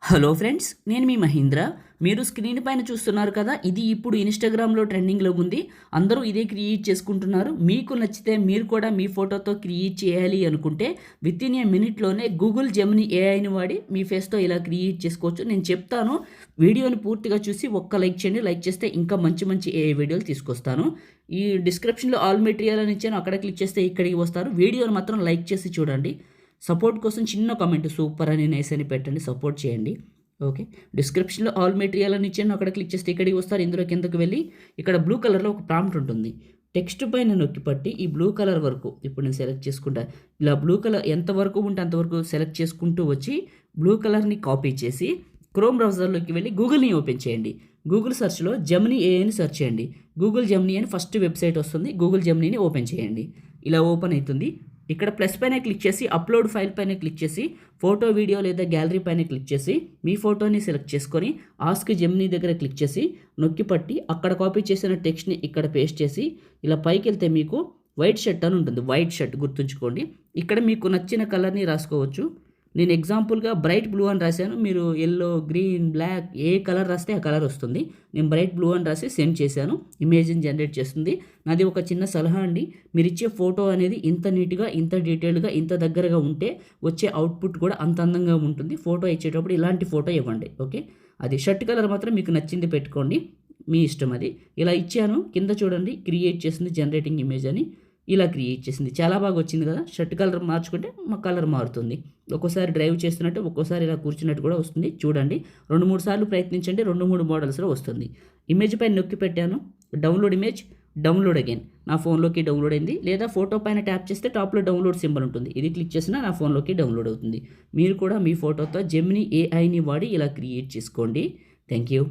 Hello friends, నేను మీ మహీంద్ర. మీరు screen పైన చూస్తున్నారు కదా, ఇది ఇప్పుడు ఇన్‌స్టాగ్రామ్‌లో ట్రెండింగ్‌లో ఉంది. అందరూ ఇదే క్రియేట్ చేసుకుంటున్నారు. మీకు నచ్చితే మీరు కూడా మీ ఫోటోతో క్రియేట్ చేయాలి అనుకుంటే వితిన్ ఏ మినిట్‌లోనే గూగుల్ జెమినీ ఏఐని వాడి మీ ఫేస్‌తో ఇలా క్రియేట్ చేసుకోవచ్చు. నేను చెప్తాను. వీడియోని పూర్తిగా చూసి ఒక్క లైక్ చేయండి. లైక్ చేస్తే ఇంకా మంచి మంచి ఏఐ వీడియోలు తీసుకొస్తాను. ఈ డిస్క్రిప్షన్‌లో ఆల్ మెటీరియల్ అని ఇచ్చాను. అక్కడ క్లిక్ చేస్తే ఇక్కడికి వస్తారు. వీడియోని మాత్రం లైక్ చేసి చూడండి. సపోర్ట్ కోసం చిన్న కామెంట్ సూపర్ అని నైస్ అని పెట్టండి, సపోర్ట్ చేయండి. ఓకే, డిస్క్రిప్షన్లో ఆల్ మెటీరియల్ అని ఇచ్చాను. అక్కడ క్లిక్ చేస్తే ఇక్కడికి వస్తారు. ఇందులో కిందకు వెళ్ళి ఇక్కడ బ్లూ కలర్లో ఒక ప్రాంప్ట్ ఉంటుంది. టెక్స్ట్ పైన నొక్కి పట్టి ఈ బ్లూ కలర్ వరకు ఇప్పుడు నేను సెలెక్ట్ చేసుకుంటా. ఇలా బ్లూ కలర్ ఎంతవరకు ఉంటే అంతవరకు సెలెక్ట్ చేసుకుంటూ వచ్చి బ్లూ కలర్ని కాపీ చేసి క్రోమ్ బ్రౌజర్లోకి వెళ్ళి గూగుల్ని ఓపెన్ చేయండి. గూగుల్ సెర్చ్లో జెమినీ ఏఐని సెర్చ్ చేయండి. గూగుల్ జెమినీ అని ఫస్ట్ వెబ్సైట్ వస్తుంది. గూగుల్ జెమినీని ఓపెన్ చేయండి. ఇలా ఓపెన్ అవుతుంది. ఇక్కడ ప్లస్ పైన క్లిక్ చేసి అప్లోడ్ ఫైల్ పైన క్లిక్ చేసి ఫోటో, వీడియో లేదా గ్యాలరీ పైన క్లిక్ చేసి మీ ఫోటోని సెలెక్ట్ చేసుకొని ఆస్క్ జెమినీ దగ్గర క్లిక్ చేసి నొక్కి పట్టి అక్కడ కాపీ చేసిన టెక్స్ట్ని ఇక్కడ పేస్ట్ చేసి ఇలా పైకి వెళ్తే మీకు వైట్ షర్ట్ అని ఉంటుంది. వైట్ షర్ట్ గుర్తుంచుకోండి. ఇక్కడ మీకు నచ్చిన కలర్ని రాసుకోవచ్చు. నేను ఎగ్జాంపుల్గా బ్రైట్ బ్లూ అని రాశాను. మీరు ఎల్లో, గ్రీన్, బ్లాక్ ఏ కలర్ రాస్తే ఆ కలర్ వస్తుంది. నేను బ్రైట్ బ్లూ అని రాసి సెండ్ చేశాను. ఇమేజ్ని జనరేట్ చేస్తుంది. నాది ఒక చిన్న సలహా అండి. మీరు ఇచ్చే ఫోటో అనేది ఇంత నీట్గా, ఇంత డీటెయిల్డ్గా, ఇంత దగ్గరగా ఉంటే వచ్చే అవుట్పుట్ కూడా అంత అందంగా ఉంటుంది. ఫోటో ఇచ్చేటప్పుడు ఇలాంటి ఫోటో ఇవ్వండి. ఓకే, అది షర్ట్ కలర్ మాత్రం మీకు నచ్చింది పెట్టుకోండి, మీ ఇష్టం అది. ఇలా ఇచ్చాను. కింద చూడండి, క్రియేట్ చేసింది జనరేటింగ్ ఇమేజ్ అని ఇలా క్రియేట్ చేసింది. చాలా బాగా వచ్చింది కదా. షర్ట్ కలర్ మార్చుకుంటే మా కలర్ మారుతుంది. ఒక్కోసారి డ్రైవ్ చేస్తున్నట్టు, ఒక్కోసారి ఇలా కూర్చున్నట్టు కూడా వస్తుంది. చూడండి, 2-3 సార్లు ప్రయత్నించండి. 2-3 మోడల్స్లో వస్తుంది. ఇమేజ్ పైన నొక్కి పెట్టాను. Download image, download again. నా ఫోన్లోకి డౌన్లోడ్ అయింది. లేదా ఫోటో పైన ట్యాప్ చేస్తే టాప్లో డౌన్లోడ్ సింబల్ ఉంటుంది. ఇది క్లిక్ చేసినా నా ఫోన్లోకి డౌన్లోడ్ అవుతుంది. మీరు కూడా మీ ఫోటోతో జెమినీ ఏఐని వాడి ఇలా క్రియేట్ చేసుకోండి. Thank you.